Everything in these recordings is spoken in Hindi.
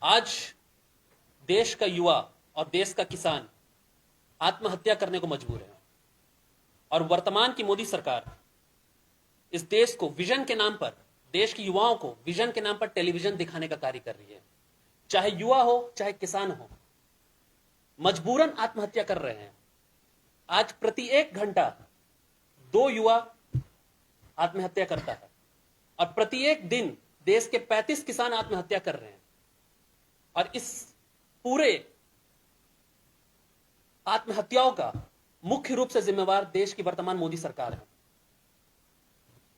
आज देश का युवा और देश का किसान आत्महत्या करने को मजबूर है और वर्तमान की मोदी सरकार इस देश को विजन के नाम पर, देश के युवाओं को विजन के नाम पर टेलीविजन दिखाने का कार्य कर रही है। चाहे युवा हो चाहे किसान हो, मजबूरन आत्महत्या कर रहे हैं। आज प्रति 1 घंटा 2 युवा आत्महत्या करता है और प्रति 1 दिन देश के 35 किसान आत्महत्या कर रहे हैं। और इस पूरे आत्महत्याओं का मुख्य रूप से जिम्मेवार देश की वर्तमान मोदी सरकार है।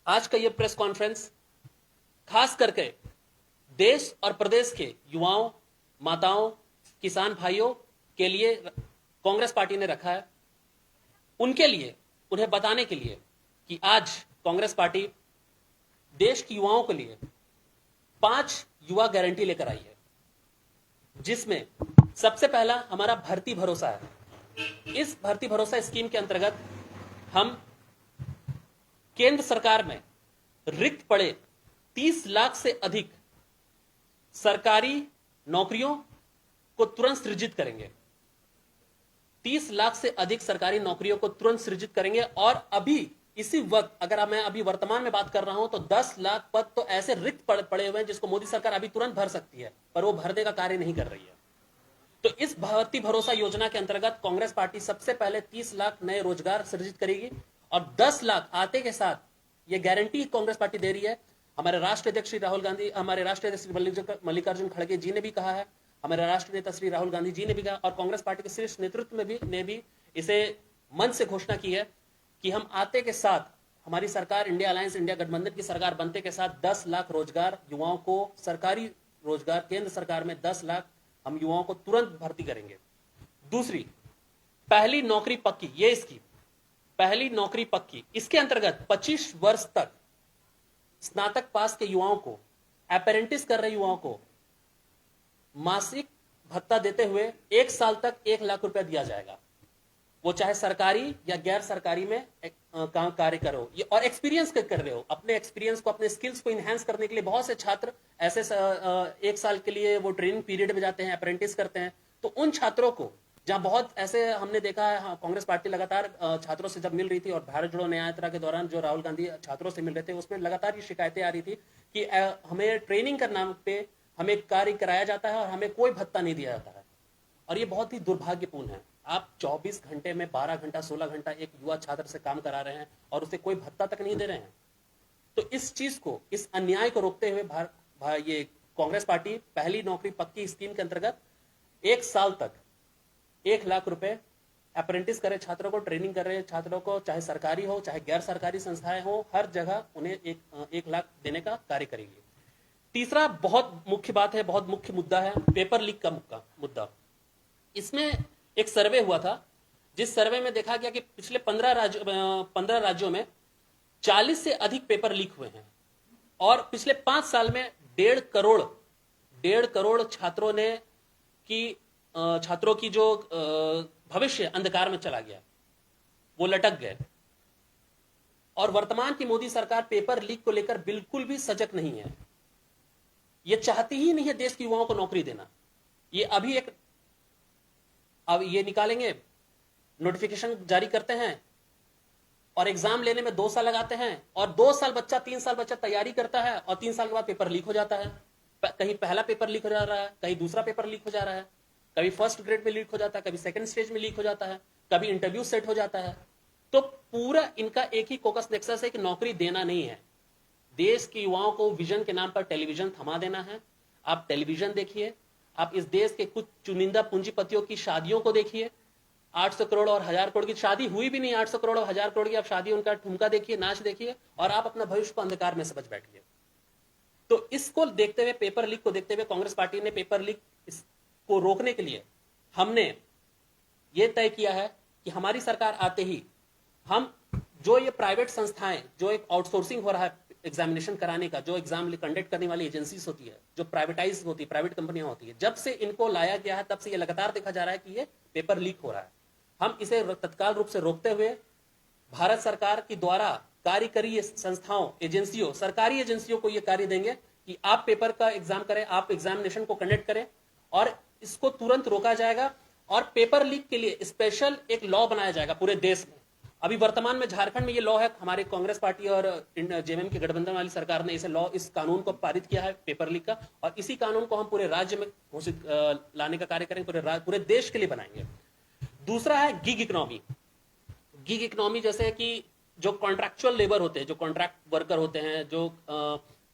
आज का यह प्रेस कॉन्फ्रेंस खास करके देश और प्रदेश के युवाओं, माताओं, किसान भाइयों के लिए कांग्रेस पार्टी ने रखा है। उनके लिए, उन्हें बताने के लिए कि आज कांग्रेस पार्टी देश के युवाओं के लिए 5 युवा गारंटी लेकर आई है, जिसमें सबसे पहला हमारा भर्ती भरोसा है। इस भर्ती भरोसा स्कीम के अंतर्गत हम केंद्र सरकार में रिक्त पड़े 30 लाख से अधिक सरकारी नौकरियों को तुरंत सृजित करेंगे। 30 लाख से अधिक सरकारी नौकरियों को तुरंत सृजित करेंगे। और अभी इसी वक्त अगर मैं अभी वर्तमान में बात कर रहा हूं तो 10 लाख पद तो ऐसे रिक्त पड़े हुए हैं जिसको मोदी सरकार अभी तुरंत भर सकती है, पर वो भरने का कार्य नहीं कर रही है। तो इस भर्ती भरोसा योजना के अंतर्गत कांग्रेस पार्टी सबसे पहले 30 लाख नए रोजगार सृजित करेगी और 10 लाख आते के साथ यह गारंटी कांग्रेस पार्टी दे रही है। हमारे राष्ट्रीय अध्यक्ष श्री राहुल गांधी, हमारे राष्ट्रीय अध्यक्ष श्री मल्लिकार्जुन खड़गे जी ने भी कहा है, हमारे राष्ट्रीय नेता श्री राहुल गांधी जी ने भी कहा और कांग्रेस पार्टी के शीर्ष नेतृत्व में भी इसे मन से घोषणा की है कि हम आते के साथ, हमारी सरकार इंडिया अलायंस, इंडिया गठबंधन की सरकार बनते के साथ 10 लाख रोजगार युवाओं को, सरकारी रोजगार केंद्र सरकार में 10 लाख हम युवाओं को तुरंत भर्ती करेंगे। दूसरी, पहली नौकरी पक्की, ये स्कीम पहली नौकरी पक्की, इसके अंतर्गत 25 वर्ष तक स्नातक पास के युवाओं को, अप्रेंटिस कर रहे युवाओं को मासिक भत्ता देते हुए 1 साल तक 1 लाख रुपया दिया जाएगा। वो चाहे सरकारी या गैर सरकारी में कार्य करो और एक्सपीरियंस कर रहे हो, अपने एक्सपीरियंस को, अपने स्किल्स को इनहेंस करने के लिए बहुत से छात्र ऐसे 1 साल के लिए वो ट्रेनिंग पीरियड में जाते हैं, अप्रेंटिस करते हैं। तो उन छात्रों को, जहां बहुत ऐसे हमने देखा है, कांग्रेस पार्टी लगातार छात्रों से जब मिल रही थी और भारत जोड़ो न्याय यात्रा के दौरान जो राहुल गांधी छात्रों से मिल रहे थे, उसमें लगातार ये शिकायतें आ रही थी कि हमें ट्रेनिंग के नाम पे हमें कार्य कराया जाता है और हमें कोई भत्ता नहीं दिया जाता है। और ये बहुत ही दुर्भाग्यपूर्ण है। आप 24 घंटे में 12 घंटा 16 घंटा एक युवा छात्र से काम करा रहे हैं और उसे कोई भत्ता तक नहीं दे रहे हैं। तो इस चीज को, इस अन्याय को रोकते हुए ये कांग्रेस पार्टी पहली नौकरी पक्की स्कीम के अंतर्गत 1 साल तक 1 लाख रुपए अप्रेंटिस करे छात्रों को, ट्रेनिंग कर रहे छात्रों को, चाहे सरकारी हो चाहे गैर सरकारी संस्थाएं हो, हर जगह उन्हें 1 लाख देने का कार्य करेगी। तीसरा बहुत मुख्य बात है, बहुत मुख्य मुद्दा है पेपर लीक का मुद्दा। इसमें एक सर्वे हुआ था, जिस सर्वे में देखा गया कि पिछले 15 राज्यों में 40 से अधिक पेपर लीक हुए हैं और पिछले 5 साल में 1.5 करोड़ छात्रों की जो भविष्य अंधकार में चला गया, वो लटक गए। और वर्तमान की मोदी सरकार पेपर लीक को लेकर बिल्कुल भी सजग नहीं है। ये चाहती ही नहीं है देश के युवाओं को नौकरी देना। ये अभी अब ये निकालेंगे, नोटिफिकेशन जारी करते हैं और एग्जाम लेने में 2 साल लगाते हैं और 2 साल बच्चा, 3 साल बच्चा तैयारी करता है और 3 साल के बाद पेपर लीक हो जाता है। कहीं पहला पेपर लीक हो जा रहा है, कहीं दूसरा पेपर लीक हो जा रहा है, कभी फर्स्ट ग्रेड में लीक हो जाता है, कभी सेकंड स्टेज में लीक हो जाता है, कभी इंटरव्यू सेट हो जाता है। तो पूरा इनका एक ही फोकस नेक्सस है कि नौकरी देना नहीं है, देश के युवाओं को विजन के नाम पर टेलीविजन थमा देना है। आप टेलीविजन देखिए, आप इस देश के कुछ चुनिंदा पूंजीपतियों की शादियों को देखिए। 800 करोड़ और 1000 करोड़ की शादी हुई भी नहीं, 800 करोड़ और 1000 करोड़ की आप शादी, उनका ठुमका देखिए, नाच देखिए और आप अपना भविष्य को अंधकार में समझ बैठिए। तो इसको देखते हुए, पेपर लीक को देखते हुए कांग्रेस पार्टी ने पेपर लीक को रोकने के लिए हमने ये तय किया है कि हमारी सरकार आते ही हम जो ये प्राइवेट संस्थाएं, जो एक आउटसोर्सिंग हो रहा है एग्जामिनेशन कराने का, जो एग्जाम कंडक्ट करने वाली एजेंसीज होती है, जो प्राइवेटाइज होती है, प्राइवेट कंपनियां होती है, जब से इनको लाया गया है तब से ये लगातार देखा जा रहा है कि ये पेपर लीक हो रहा है। हम इसे तत्काल रूप से रोकते हुए भारत सरकार की द्वारा कार्य करी संस्थाओं, एजेंसियों, सरकारी एजेंसियों को ये कार्य देंगे कि आप पेपर का एग्जाम करें, आप एग्जामिनेशन को कंडक्ट करें, और इसको तुरंत रोका जाएगा और पेपर लीक के लिए स्पेशल एक लॉ बनाया जाएगा पूरे देश में। अभी वर्तमान में झारखंड में ये लॉ है, हमारे कांग्रेस पार्टी और जेएमएम की गठबंधन वाली सरकार ने इस कानून को पारित किया है पेपर लीक का, और इसी कानून को हम पूरे राज्य में घोषित लाने का कार्य करेंगे, पूरे देश के लिए बनाएंगे। दूसरा है गिग इकोनॉमी। गिग इकोनॉमी जैसे कि जो कॉन्ट्रैक्चुअल लेबर होते हैं, जो कॉन्ट्रैक्ट वर्कर होते हैं, जो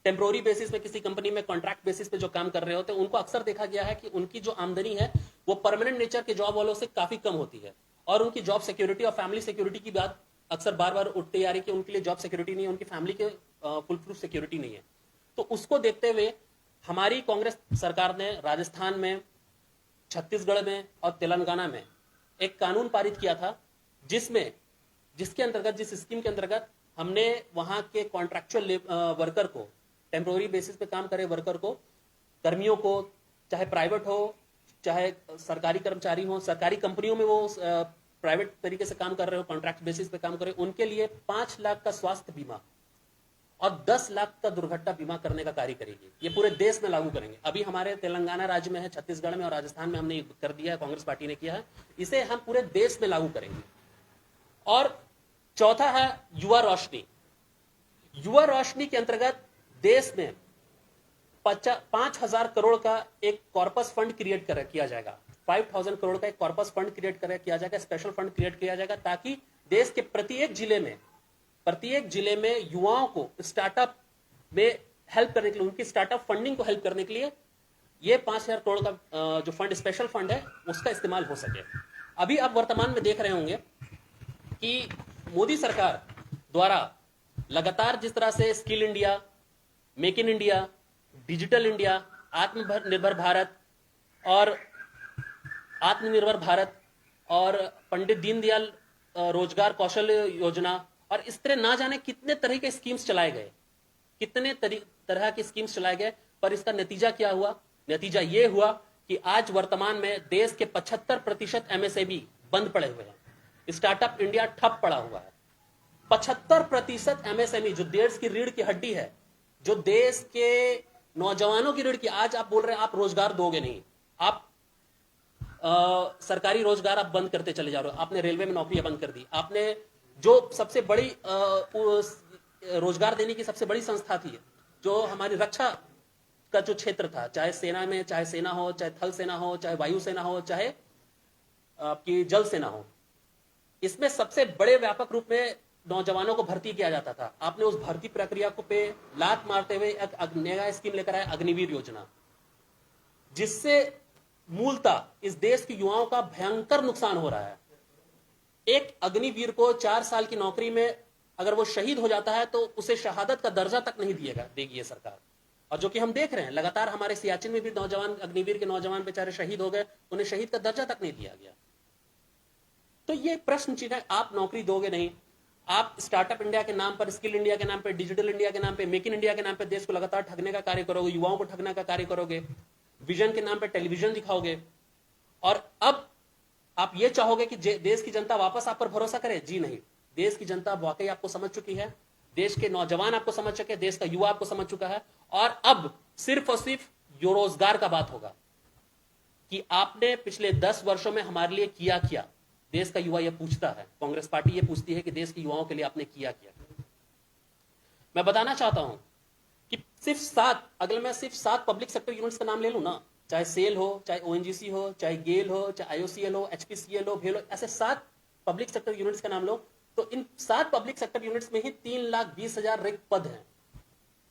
टेम्पोररी बेसिस पे किसी कंपनी में कॉन्ट्रैक्ट बेसिस पे जो काम कर रहे होते हैं, उनको अक्सर देखा गया है कि उनकी जो आमदनी है वो परमानेंट नेचर के जॉब वालों से काफी कम होती है, और उनकी जॉब सिक्योरिटी और फैमिली सिक्योरिटी की बात अक्सर बार बार उठती आ रही कि उनके लिए जॉब सिक्योरिटी नहीं है, उनकी फैमिली के फुल प्रूफ सिक्योरिटी नहीं है। तो उसको देखते हुए हमारी कांग्रेस सरकार ने राजस्थान में, छत्तीसगढ़ में और तेलंगाना में एक कानून पारित किया था, जिसके अंतर्गत, जिस स्कीम के अंतर्गत हमने वहां के कॉन्ट्रैक्चुअल वर्कर को, टेम्पोररी बेसिस पे काम करे वर्कर को, कर्मियों को, चाहे प्राइवेट हो चाहे सरकारी कर्मचारी हो, सरकारी कंपनियों में वो प्राइवेट तरीके से काम कर रहे हो, कॉन्ट्रैक्ट बेसिस पे काम कर रहे हो, उनके लिए 5 लाख का स्वास्थ्य बीमा और 10 लाख का दुर्घटना बीमा करने का कार्य करेगी। ये पूरे देश में लागू करेंगे। अभी हमारे तेलंगाना राज्य में है, छत्तीसगढ़ में और राजस्थान में हमने कर दिया है, कांग्रेस पार्टी ने किया है, इसे हम पूरे देश में लागू करेंगे। और चौथा है युवा रोशनी। युवा रोशनी के अंतर्गत देश में 5,000 करोड़ का एक कॉर्पस फंड क्रिएट किया जाएगा। 5,000 करोड़ का एक कॉर्पस फंड क्रिएट किया जाएगा, स्पेशल फंड क्रिएट किया जाएगा, ताकि देश के प्रत्येक जिले में युवाओं को स्टार्टअप में हेल्प करने के लिए, उनकी स्टार्टअप फंडिंग को हेल्प करने के लिए ये 5,000 करोड़ का जो फंड, स्पेशल फंड है, उसका इस्तेमाल हो सके। अभी आप वर्तमान में देख रहे होंगे कि मोदी सरकार द्वारा लगातार जिस तरह से skill India, make in India, digital India, आत्मनिर्भर भारत और पंडित दीनदयाल रोजगार कौशल योजना, और इस तरह ना जाने कितने तरह के स्कीम्स चलाए गए, तरह की स्कीम्स चलाए गए, पर इसका नतीजा क्या हुआ? नतीजा यह हुआ कि आज वर्तमान में देश के 75% एमएसएमई बंद पड़े हुए हैं। स्टार्टअप इंडिया ठप पड़ा हुआ है। 75% एमएसएमई, जो देश की रीढ़ की हड्डी है, जो देश के नौजवानों की रीढ़ की, आज आप बोल रहे हैं आप रोजगार दोगे नहीं, आप सरकारी रोजगार आप बंद करते चले जा रहे हो, आपने रेलवे में नौकरियां बंद कर दी, आपने जो सबसे बड़ी रोजगार देने की सबसे बड़ी संस्था थी, जो हमारी रक्षा का जो क्षेत्र था, चाहे सेना में, चाहे सेना हो, चाहे थल सेना हो, चाहे वायु सेना हो, चाहे आपकी जल सेना हो, इसमें सबसे बड़े व्यापक रूप में नौजवानों को भर्ती किया जाता था। आपने उस भर्ती प्रक्रिया को पे लात मारते हुए एक नया स्कीम लेकर आए, अग्निवीर योजना, जिससे मूलतः इस देश के युवाओं का भयंकर नुकसान हो रहा है। एक अग्निवीर को 4 साल की नौकरी में अगर वो शहीद हो जाता है तो उसे शहादत का दर्जा तक नहीं देगी ये सरकार। और जो कि हम देख रहे हैं लगातार, हमारे सियाचिन में भी नौजवान, अग्निवीर के नौजवान बेचारे शहीद हो गए, उन्हें शहीद का दर्जा तक नहीं दिया गया। तो ये प्रश्न चिन्ह है, आप नौकरी दोगे नहीं, आप स्टार्टअप इंडिया के नाम पर, स्किल इंडिया के नाम पर, डिजिटल इंडिया के नाम पर, मेक इन इंडिया के नाम पर देश को लगातार ठगने का कार्य करोगे, युवाओं को ठगने का कार्य करोगे, विजन के नाम पर टेलीविजन दिखाओगे, और अब आप ये चाहोगे कि देश की जनता वापस आप पर भरोसा करे। जी नहीं, देश की जनता वाकई आपको समझ चुकी है, देश के नौजवान आपको समझ चुके, देश का युवा आपको समझ चुका है, और अब सिर्फ और सिर्फ यो रोजगार का बात होगा कि आपने पिछले 10 वर्षों में हमारे लिए किया क्या। देश का युवा यह पूछता है, कांग्रेस पार्टी यह पूछती है कि देश के युवाओं के लिए आपने किया क्या। मैं बताना चाहता हूं कि अगर मैं सिर्फ 7 पब्लिक सेक्टर यूनिट्स का नाम ले लूं ना, चाहे सेल हो, चाहे ओएनजीसी हो, चाहे गेल हो, चाहे आईओसीएल हो, एचपीसीएल हो, भेल हो, ऐसे 7 पब्लिक सेक्टर यूनिट्स का नाम लो, तो इन 7 पब्लिक सेक्टर यूनिट्स में ही 3,20,000 रिक्त पद हैं।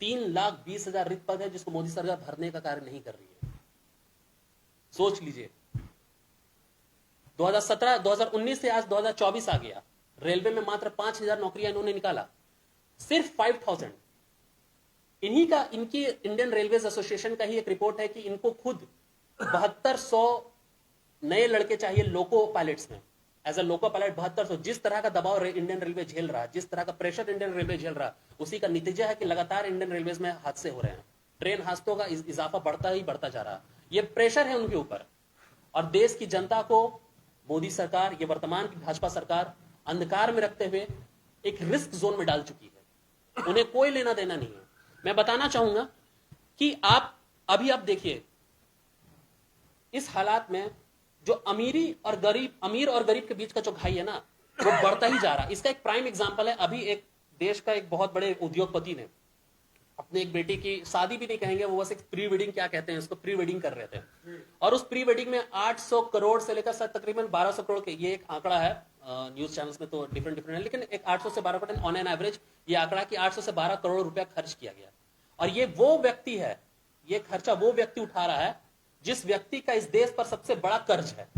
3,20,000 रिक्त पद है जिसको मोदी सरकार भरने का कार्य नहीं कर रही है। सोच लीजिए, 2019 से आज 2024 आ गया, रेलवे में मात्र 5,000 नौकरियां इन्होंने निकाला, सिर्फ 5,000। इनकी इंडियन रेलवेज एसोसिएशन का ही एक रिपोर्ट है कि इनको खुद 7200 नए लड़के चाहिए लोको पायलट्स में, एज अ लोको पायलट 7200। जिस तरह का दबाव इंडियन रेलवे झेल रहा है, जिस तरह का प्रेशर इंडियन रेलवे झेल रहा है, उसी का नतीजा है कि लगातार इंडियन रेलवेज में हादसे हो रहे हैं, ट्रेन हादसों का इजाफा बढ़ता जा रहा है। यह प्रेशर है उनके ऊपर, और देश की जनता को मोदी सरकार, ये वर्तमान की भाजपा सरकार अंधकार में रखते हुए एक रिस्क जोन में डाल चुकी है। उन्हें कोई लेना देना नहीं है। मैं बताना चाहूंगा कि अभी आप देखिए इस हालात में जो अमीर और गरीब के बीच का जो खाई है ना, वो बढ़ता ही जा रहा है। इसका एक प्राइम एग्जांपल है, अभी एक देश का एक बहुत बड़े उद्योगपति ने अपने एक बेटी की शादी भी नहीं कहेंगे, वो बस एक प्री वेडिंग, क्या कहते हैं उसको, प्री वेडिंग कर रहे थे। और उस प्री वेडिंग में 800 करोड़ से लेकर तकरीबन 1200 करोड़ के, ये एक आंकड़ा है, न्यूज चैनल्स में तो डिफरेंट है, लेकिन एक 800 से 12 करोड़ ऑन एन एवरेज ये आंकड़ा कि 800 से 12 करोड़ रुपया खर्च किया गया। और ये वो व्यक्ति है, ये खर्चा वो व्यक्ति उठा रहा है जिस व्यक्ति का इस देश पर सबसे बड़ा कर्ज है।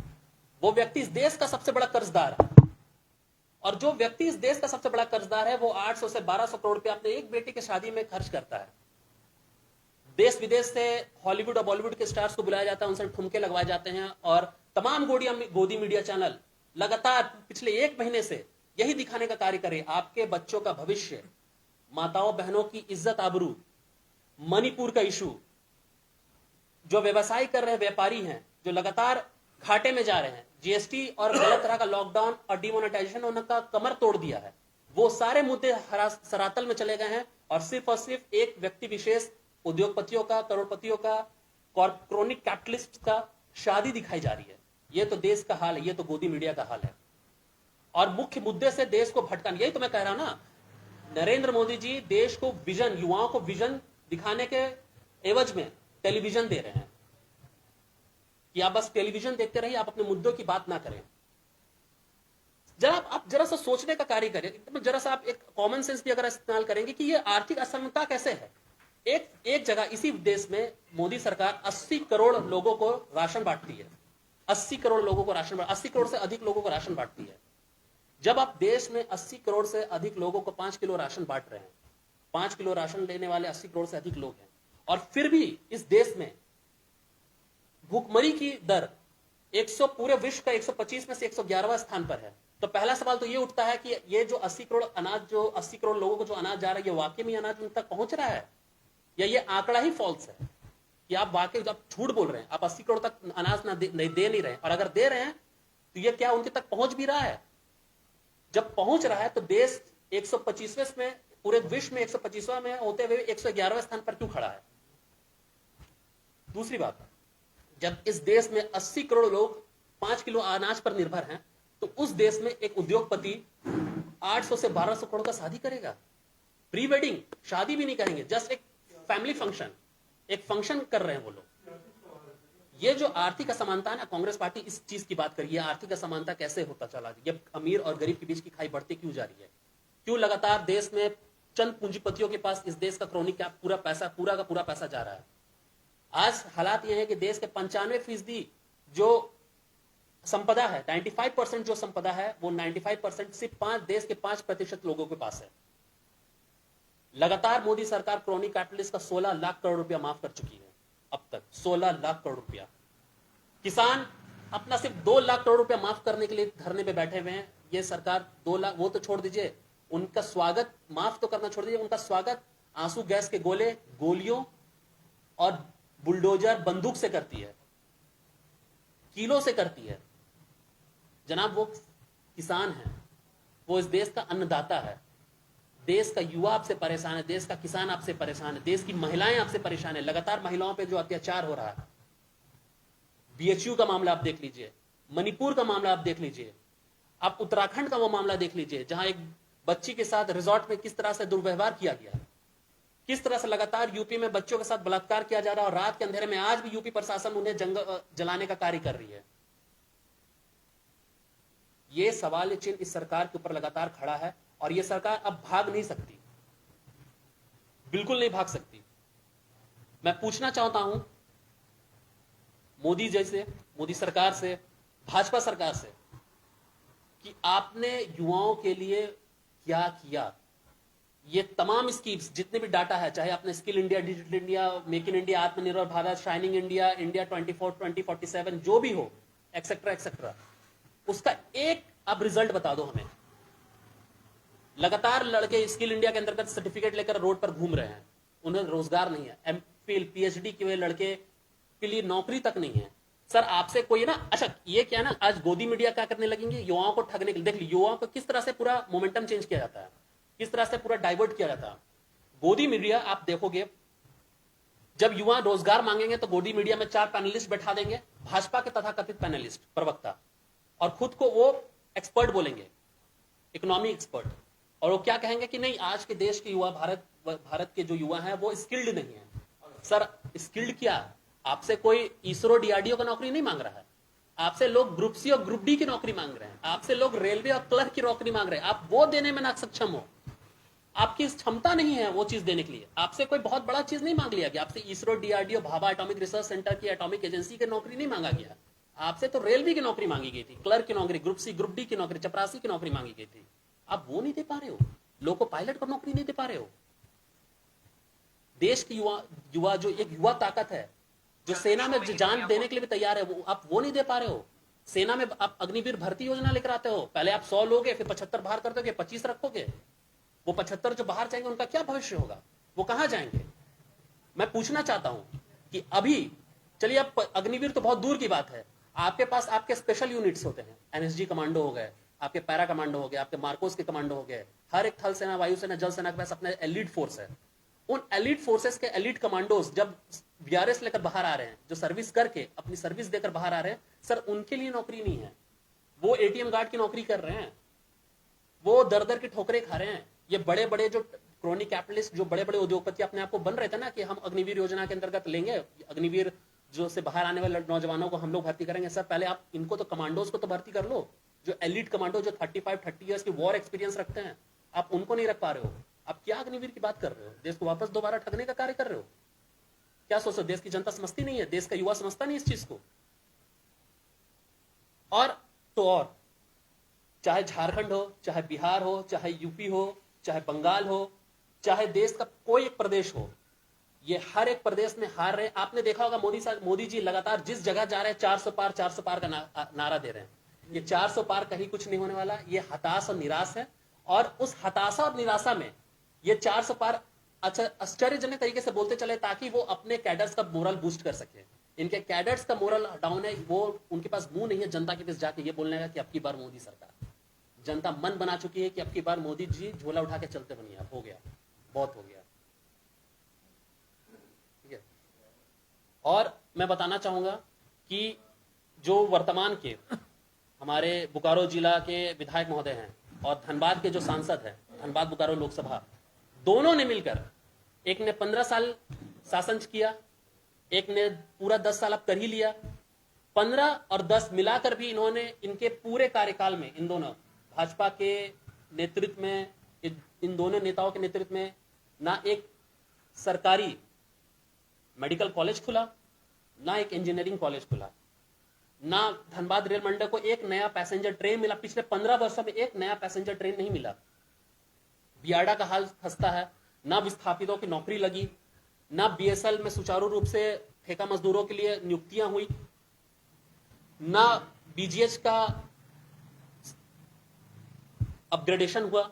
वो व्यक्ति इस देश का सबसे बड़ा कर्जदार है, और जो व्यक्ति इस देश का सबसे बड़ा कर्जदार है वो 800 से 1200 करोड़ रुपया अपने एक बेटे की शादी में खर्च करता है। देश विदेश से हॉलीवुड और बॉलीवुड के स्टार्स को बुलाया जाता है, उनसे ठुमके लगवाए जाते हैं, और तमाम गोदी मीडिया चैनल लगातार पिछले एक महीने से यही दिखाने का कार्य करे, आपके बच्चों का भविष्य, माताओं बहनों की इज्जत आबरू, मणिपुर का इशू, जो व्यवसाय कर रहे व्यापारी हैं जो लगातार घाटे में जा रहे हैं, जीएसटी और गलत तरह का लॉकडाउन और डिमोनेटाइजेशन उनका कमर तोड़ दिया है, वो सारे मुद्दे सरातल में चले गए हैं। और सिर्फ एक व्यक्ति विशेष, उद्योगपतियों का, करोड़पतियों का, क्रॉनिक कैपिटलिस्ट का शादी दिखाई जा रही है। ये तो देश का हाल है, ये तो गोदी मीडिया का हाल है। और मुख्य मुद्दे से देश को भटकाना, यही तो मैं कह रहा हूं ना, नरेंद्र मोदी जी देश को विजन, युवाओं को विजन दिखाने के एवज में टेलीविजन दे रहे हैं कि आप बस टेलीविजन देखते रहिए, आप अपने मुद्दों की बात ना करें। आप जरा सा सोचने का कार्य करें, जरा सा आप एक कॉमन सेंस भी अगर इस्तेमाल करेंगे कि ये आर्थिक असमानता कैसे है। एक जगह इसी देश में मोदी सरकार 80 करोड़ लोगों को राशन बांटती है, 80 करोड़ लोगों को राशन, 80 करोड़ से अधिक लोगों को राशन बांटती है। जब आप देश में 80 करोड़ से अधिक लोगों को 5 किलो राशन बांट रहे हैं, 5 किलो राशन लेने वाले 80 करोड़ से अधिक लोग हैं, और फिर भी इस देश में भूखमरी की दर 100 पूरे विश्व का 125 में से 111वां स्थान पर है। तो पहला सवाल तो ये उठता है कि ये जो 80 करोड़ अनाज, जो 80 करोड़ लोगों को जो अनाज जा रहा है, ये वाकई में अनाज उन तक पहुंच रहा है, या ये आंकड़ा ही फॉल्स है कि आप वाकई आप झूठ बोल रहे हैं, आप 80 करोड़ तक अनाज दे नहीं रहे हैं, और अगर दे रहे हैं तो ये क्या उनके तक पहुंच भी रहा है? जब पहुंच रहा है तो देश 125वें में, पूरे विश्व में 125वां में होते हुए 111वें स्थान पर क्यों खड़ा है? दूसरी बात, जब इस देश में 80 करोड़ लोग 5 किलो अनाज पर निर्भर हैं, तो उस देश में एक उद्योगपति 800 से 1200 करोड़ का शादी करेगा। प्री वेडिंग, शादी भी नहीं करेंगे, जस्ट एक फैमिली फंक्शन, एक फंक्शन कर रहे हैं वो लोग। ये जो आर्थिक असमानता है ना, कांग्रेस पार्टी इस चीज की बात करी है, आर्थिक असमानता कैसे होता चला, ये अमीर और गरीब के बीच की खाई बढ़ती क्यों जा रही है? क्यों लगातार देश में चंद पूंजीपतियों के पास इस देश का क्रॉनिक का पूरा पैसा जा रहा है? आज हालात यह है कि देश के 95% जो संपदा है, 95% जो संपदा है, वो 95% सिर्फ देश के 5% लोगों के पास है। लगातार मोदी सरकार क्रॉनिक कैपिटलिस्ट का 16 लाख करोड़ रुपया माफ कर चुकी है अब तक, 16 लाख करोड़ रुपया। किसान अपना सिर्फ 2 लाख करोड़ रुपया माफ करने के लिए धरने पे बैठे हुए हैं। ये सरकार 2 लाख, वो तो छोड़ दीजिए, उनका स्वागत माफ तो करना छोड़ दीजिए, उनका स्वागत आंसू गैस के गोले, गोलियों और बुलडोजर, बंदूक से करती है, कीलों से करती है। जनाब, वो किसान है, वो इस देश का अन्नदाता है। देश का युवा आपसे परेशान है, देश का किसान आपसे परेशान है, देश की महिलाएं आपसे परेशान है। लगातार महिलाओं पे जो अत्याचार हो रहा है, बीएचयू का मामला आप देख लीजिए, मणिपुर का मामला आप देख लीजिए, आप उत्तराखंड का वो मामला देख लीजिए जहां एक बच्ची के साथ रिजॉर्ट में किस तरह से दुर्व्यवहार किया गया, किस तरह से लगातार यूपी में बच्चों के साथ बलात्कार किया जा रहा है, और रात के अंधेरे में आज भी यूपी प्रशासन उन्हें जलाने का कार्य कर रही है। यह सवाल चिन्ह इस सरकार के ऊपर लगातार खड़ा है, और यह सरकार अब भाग नहीं सकती, बिल्कुल नहीं भाग सकती। मैं पूछना चाहता हूं मोदी सरकार से, भाजपा सरकार से, कि आपने युवाओं के लिए क्या किया? ये तमाम स्कीम्स, जितने भी डाटा है, चाहे आपने skill India, digital India, make in India, आत्मनिर्भर भारत, शाइनिंग इंडिया, इंडिया 2047 जो भी हो, एक्सेट्रा एक्सेट्रा, उसका एक अब रिजल्ट बता दो हमें। लगातार लड़के स्किल इंडिया के अंतर्गत सर्टिफिकेट लेकर रोड पर घूम रहे हैं, उन्हें रोजगार नहीं है। एमफिल, पीएचडी के लड़के के लिए नौकरी तक नहीं है। सर, आपसे कोई ना, अच्छा ये क्या ना, आज गोदी मीडिया क्या करने लगेंगे, युवाओं को ठगने के लिए। देख लीजिए युवाओं को किस तरह से पूरा मोमेंटम चेंज किया जाता है, किस तरह से पूरा डाइवर्ट किया जाता है। गोदी मीडिया आप देखोगे, जब युवा रोजगार मांगेंगे तो गोदी मीडिया में 4 पैनलिस्ट बैठा देंगे, भाजपा के तथाकथित पैनलिस्ट, प्रवक्ता, और खुद को वो एक्सपर्ट बोलेंगे, इकोनॉमी एक्सपर्ट, और वो क्या कहेंगे कि नहीं, आज के देश के युवा, भारत के जो युवा हैं वो स्किल्ड नहीं है। सर स्किल्ड क्या, आपसे कोई इसरो डीआरडीओ का नौकरी नहीं मांग रहा है, आपसे लोग ग्रुप सी और ग्रुप डी की नौकरी मांग रहे हैं, आपसे लोग रेलवे और क्लर्क की नौकरी मांग रहे हैं। आप वो देने में ना सक्षम हो, आपकी क्षमता नहीं है वो चीज देने के लिए। आपसे कोई बहुत बड़ा चीज नहीं मांग लिया गया, आपसे ISRO DRDO Bhabha atomic research centre की एटॉमिक एजेंसी की नौकरी नहीं मांगा गया, आपसे तो रेलवे की नौकरी मांगी गई थी, क्लर्क की नौकरी, ग्रुप सी ग्रुप डी की नौकरी, चपरासी की नौकरी मांगी गई थी। आप वो नहीं दे पा रहे हो, लोगों को पायलट को नौकरी नहीं दे पा रहे हो। देश की युवा जो एक युवा ताकत है, जो सेना में जान देने के लिए भी तैयार है, वो आप वो नहीं दे पा रहे हो। सेना में आप अग्निवीर भर्ती योजना लेकर आते हो, पहले आप 100 लोगे, फिर 75 बाहर कर दोगे, 25 रखोगे। वो 75 जो बाहर जाएंगे उनका क्या भविष्य होगा, वो कहां जाएंगे? मैं पूछना चाहता हूं कि अभी चलिए, अब अग्निवीर तो बहुत दूर की बात है, आपके पास आपके स्पेशल यूनिट्स होते हैं, एनएसजी कमांडो हो गए, आपके पैरा कमांडो हो गए, आपके मार्कोस के कमांडो हो गए। हर एक थल सेना, वायु सेना, जल सेना के पास अपने एलिट फोर्स है। उन एलिट फोर्सेस के एलिट कमांडोज जब वीआरएस लेकर बाहर आ रहे हैं, जो सर्विस करके अपनी सर्विस देकर बाहर आ रहे हैं, सर उनके लिए नौकरी नहीं है। वो एटीएम गार्ड की नौकरी कर रहे हैं, वो दर दर की ठोकरें खा रहे हैं। ये बड़े बड़े जो क्रोनी कैपिटलिस्ट, जो बड़े बड़े उद्योगपति अपने आप को बन रहे थे ना कि हम अग्निवीर योजना के अंतर्गत लेंगे, अग्निवीर जो से बाहर आने वाले नौजवानों को हम लोग भर्ती करेंगे। सर पहले आप इनको तो, कमांडोज को तो भर्ती कर लो, जो एलिट कमांडो, जो 35-30 इयर्स की वॉर एक्सपीरियंस रखते हैं, आप उनको नहीं रख पा रहे हो। आप क्या अग्निवीर की बात कर रहे हो? देश को वापस दोबारा ठगने का कार्य कर रहे हो? क्या सोचो, देश की जनता समझती नहीं है, देश का युवा समझता नहीं इस चीज को। और तो और, चाहे झारखंड हो, चाहे बिहार हो, चाहे यूपी हो, चाहे बंगाल हो, चाहे देश का कोई एक प्रदेश हो, ये हर एक प्रदेश में हार रहे हैं। आपने देखा होगा मोदी जी लगातार जिस जगह जा रहे हैं 400 पार 400 पार का नारा दे रहे हैं। ये 400 पार कहीं कुछ नहीं होने वाला, ये हताश और निराश है। और उस हताशा और निराशा में ये 400 पार अच्छा आश्चर्यजनक तरीके से बोलते चले, ताकि वो अपने कैडर्स का मोरल बूस्ट कर सके। इनके कैडर्स का मोरल डाउन है, वो उनके पास मुंह नहीं है जनता के बीच जाके ये बोलने का कि अब की बार मोदी सरकार। जनता मन बना चुकी है कि अब की बार मोदी जी झोला उठा के चलते बनिए, अब हो गया, बहुत हो गया। ठीक है। और मैं बताना चाहूंगा कि जो वर्तमान के हमारे बोकारो जिला के विधायक महोदय हैं और धनबाद के जो सांसद हैं, धनबाद बोकारो लोकसभा, दोनों ने मिलकर, एक ने 15 साल शासन किया, एक ने पूरा 10 साल अब कर ही लिया। 15 और 10 मिलाकर भी इन्होंने, इनके पूरे कार्यकाल में, इन दोनों भाजपा के नेतृत्व में, इन दोनों नेताओं के नेतृत्व में, ना एक सरकारी मेडिकल कॉलेज खुला, ना एक इंजीनियरिंग कॉलेज खुला, ना धनबाद रेल मंडल को एक नया पैसेंजर ट्रेन मिला। पिछले 15 वर्षों में एक नया पैसेंजर ट्रेन नहीं मिला। बियाडा का हाल खस्ता है, ना विस्थापितों की नौकरी लगी, ना बीएसएल में सुचारू रूप से ठेका मजदूरों के लिए नियुक्तियां हुई, ना बीजीएच का अपग्रेडेशन हुआ,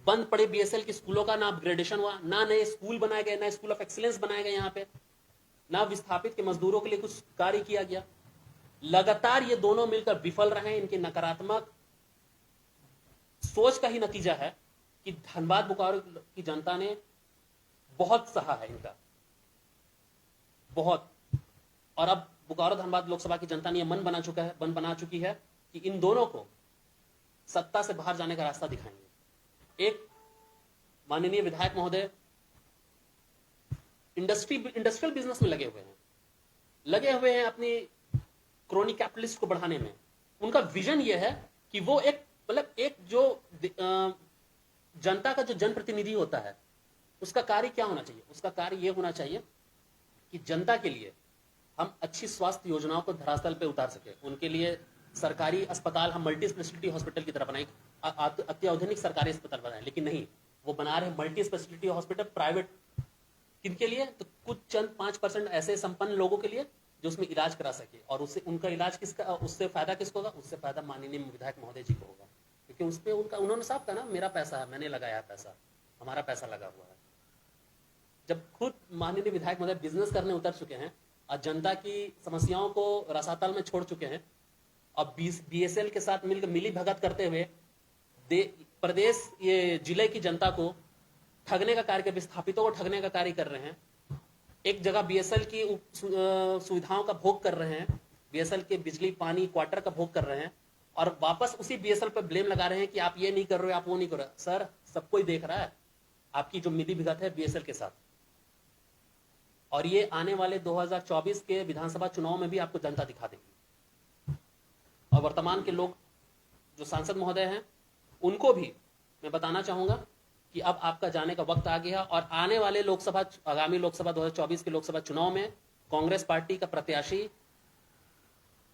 बंद पड़े बीएसएल के स्कूलों का ना अपग्रेडेशन हुआ, ना नए स्कूल बनाए गए, ना स्कूल ऑफ एक्सीलेंस बनाए गए, यहां पे ना विस्थापित के मजदूरों के लिए कुछ कार्य किया गया। लगातार ये दोनों मिलकर विफल रहे। इनकी नकारात्मक सोच का ही नतीजा है कि धनबाद बोकारो की जनता ने बहुत सहा है इनका, बहुत। और अब बोकारो धनबाद लोकसभा की जनता ने यह मन बना चुकी है कि इन दोनों को सत्ता से बाहर जाने का रास्ता दिखाएंगे। एक माननीय विधायक महोदय इंडस्ट्रियल बिजनेस में लगे हुए हैं अपनी क्रोनी कैपिटलिस्ट को बढ़ाने में। उनका विजन यह है कि वो एक, मतलब एक जो जनता का जो जनप्रतिनिधि होता है, उसका कार्य क्या होना चाहिए? उसका कार्य यह होना चाहिए कि जनता के लिए हम अच्छी स्वास्थ्य योजनाओं को धरातल पे उतार सके। उनके लिए सरकारी अस्पताल हम मल्टी स्पेशलिटी हॉस्पिटल की तरह बनाए, अत्याधुनिक सरकारी अस्पताल बनाए, लेकिन नहीं, वो बना रहे मल्टी स्पेशलिटी हॉस्पिटल प्राइवेट। किनके लिए? तो कुछ चंद 5% ऐसे संपन्न लोगों के लिए जो उसमें इलाज करा सके। और उससे उनका इलाज किसका, उससे फायदा किसको होगा? उससे फायदा माननीय विधायक महोदय जी को होगा, क्योंकि उसमें उन्होंने साफ कहा ना, मेरा पैसा है, मैंने लगाया पैसा, हमारा पैसा लगा हुआ है। जब खुद माननीय विधायक महोदय बिजनेस करने उतर चुके हैं और जनता की समस्याओं को रसातल में छोड़ चुके हैं, और बीएसएल के साथ मिलकर मिली भगत करते हुए प्रदेश, ये जिले की जनता को ठगने का कार्य, विस्थापितों को ठगने का कार्य कर रहे हैं, एक जगह बीएसएल की सुविधाओं का भोग कर रहे हैं, बीएसएल के बिजली पानी क्वार्टर का भोग कर रहे हैं, और वापस उसी बीएसएल पर ब्लेम लगा रहे हैं कि आप ये नहीं कर रहे हो, आप वो नहीं कर रहे। सर, सब कोई देख रहा है आपकी जो मिली भगत है बीएसएल के साथ, और ये आने वाले 2024 के विधानसभा चुनाव में भी आपको जनता दिखा देगी। और वर्तमान के लोग जो सांसद महोदय हैं उनको भी मैं बताना चाहूंगा कि अब आपका जाने का वक्त आ गया, और आने वाले आगामी लोकसभा 2024 के लोकसभा चुनाव में कांग्रेस पार्टी का प्रत्याशी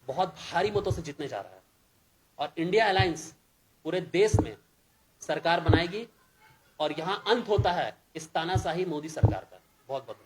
बहुत भारी मतों से जीतने जा रहा है, और इंडिया अलायंस पूरे देश में सरकार बनाएगी, और यहां अंत होता है इस तानाशाही मोदी सरकार का। बहुत बहुत